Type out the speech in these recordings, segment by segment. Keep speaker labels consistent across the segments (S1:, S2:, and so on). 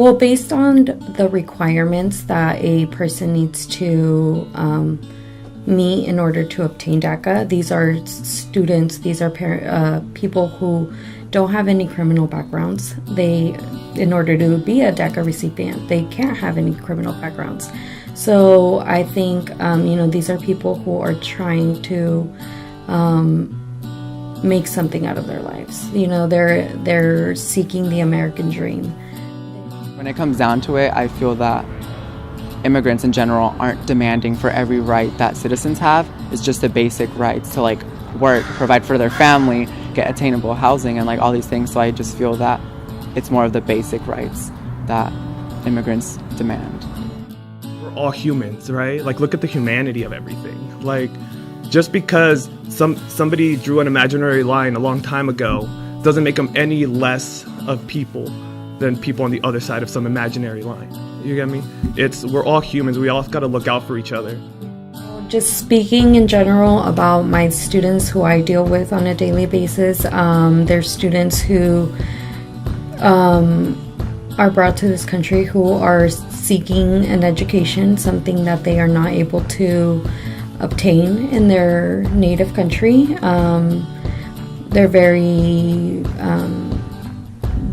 S1: Well, based on the requirements that a person needs to meet in order to obtain DACA, these are students, these are people who don't have any criminal backgrounds. In order to be a DACA recipient, they can't have any criminal backgrounds. So I think, these are people who are trying to make something out of their lives. They're seeking the American dream.
S2: When it comes down to it, I feel that immigrants in general aren't demanding for every right that citizens have. It's just the basic rights to work, provide for their family, get attainable housing, and all these things. So I just feel that it's more of the basic rights that immigrants demand.
S3: We're all humans, right? Look at the humanity of everything. Just because somebody drew an imaginary line a long time ago doesn't make them any less of people than people on the other side of some imaginary line. You get me? We're all humans. We all got to look out for each other.
S1: Just speaking in general about my students who I deal with on a daily basis, they're students who are brought to this country who are seeking an education, something that they are not able to obtain in their native country. They're very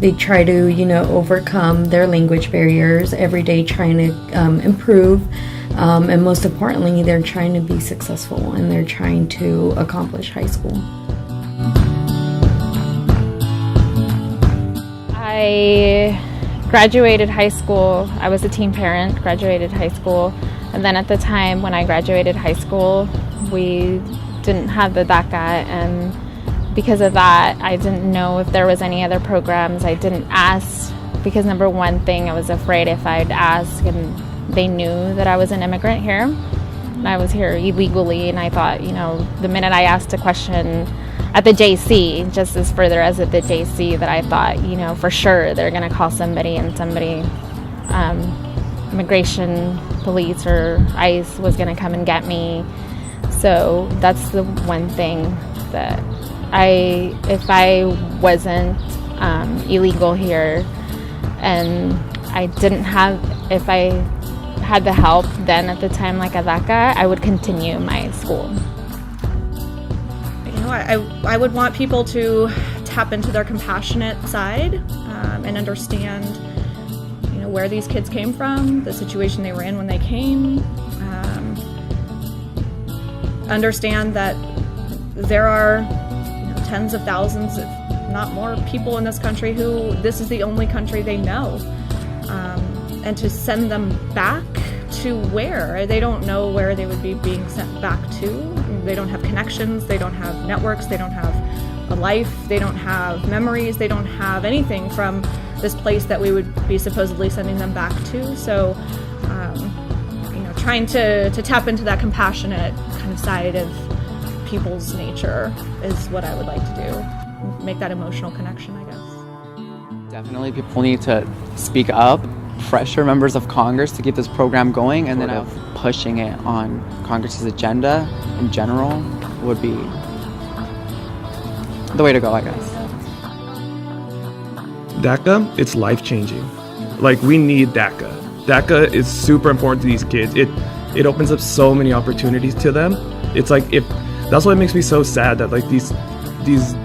S1: they try to overcome their language barriers every day, trying to improve, and most importantly, they're trying to be successful and they're trying to accomplish high school.
S4: I graduated high school. I was a teen parent, graduated high school, and then at the time when I graduated high school, we didn't have the DACA, and because of that, I didn't know if there was any other programs. I didn't ask because, number one thing, I was afraid if I'd ask and they knew that I was an immigrant here, and I was here illegally, and I thought, the minute I asked a question at the JC, just as further as at the JC, that I thought, for sure they're going to call somebody, and somebody, immigration, police, or ICE was going to come and get me. So that's the one thing that if I wasn't illegal here, and if I had the help then at the time, like a DACA, I would continue my school.
S5: I would want people to tap into their compassionate side and understand, where these kids came from, the situation they were in when they came. Understand that there are tens of thousands, if not more, people in this country who this is the only country they know. And to send them back to where? They don't know where they would be being sent back to. They don't have connections, they don't have networks, they don't have a life, they don't have memories, they don't have anything from this place that we would be supposedly sending them back to. So, trying to tap into that compassionate kind of side of people's nature is what I would like to do. Make that emotional connection, I guess.
S2: Definitely people need to speak up, pressure members of Congress to keep this program going, and then pushing it on Congress's agenda in general would be the way to go, I guess.
S3: DACA, it's life-changing. We need DACA. DACA is super important to these kids. It opens up so many opportunities to them. It's that's what makes me so sad that these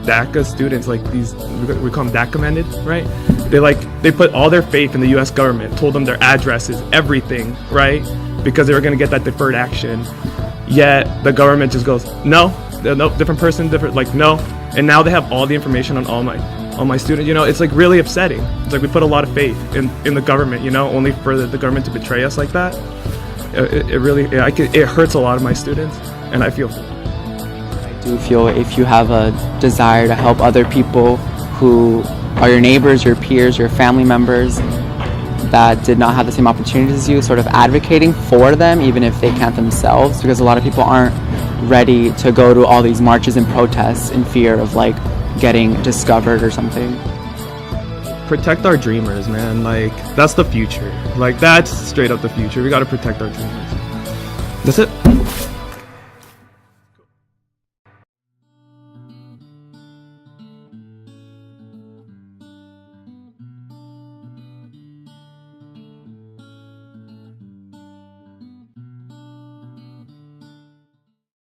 S3: DACA students, we call them DACA-mended, right? They put all their faith in the U.S. government, told them their addresses, everything, right? Because they were going to get that deferred action. Yet the government just goes, no, different person, no. And now they have all the information on all my students. It's really upsetting. It's we put a lot of faith in the government, only for the government to betray us like that. It hurts a lot of my students, and I feel for them.
S2: I do feel if you have a desire to help other people who are your neighbors, your peers, your family members that did not have the same opportunities as you, sort of advocating for them, even if they can't themselves, because a lot of people aren't ready to go to all these marches and protests in fear of getting discovered or something.
S3: Protect our dreamers, man. That's the future. That's straight up the future. We got to protect our dreamers. That's it.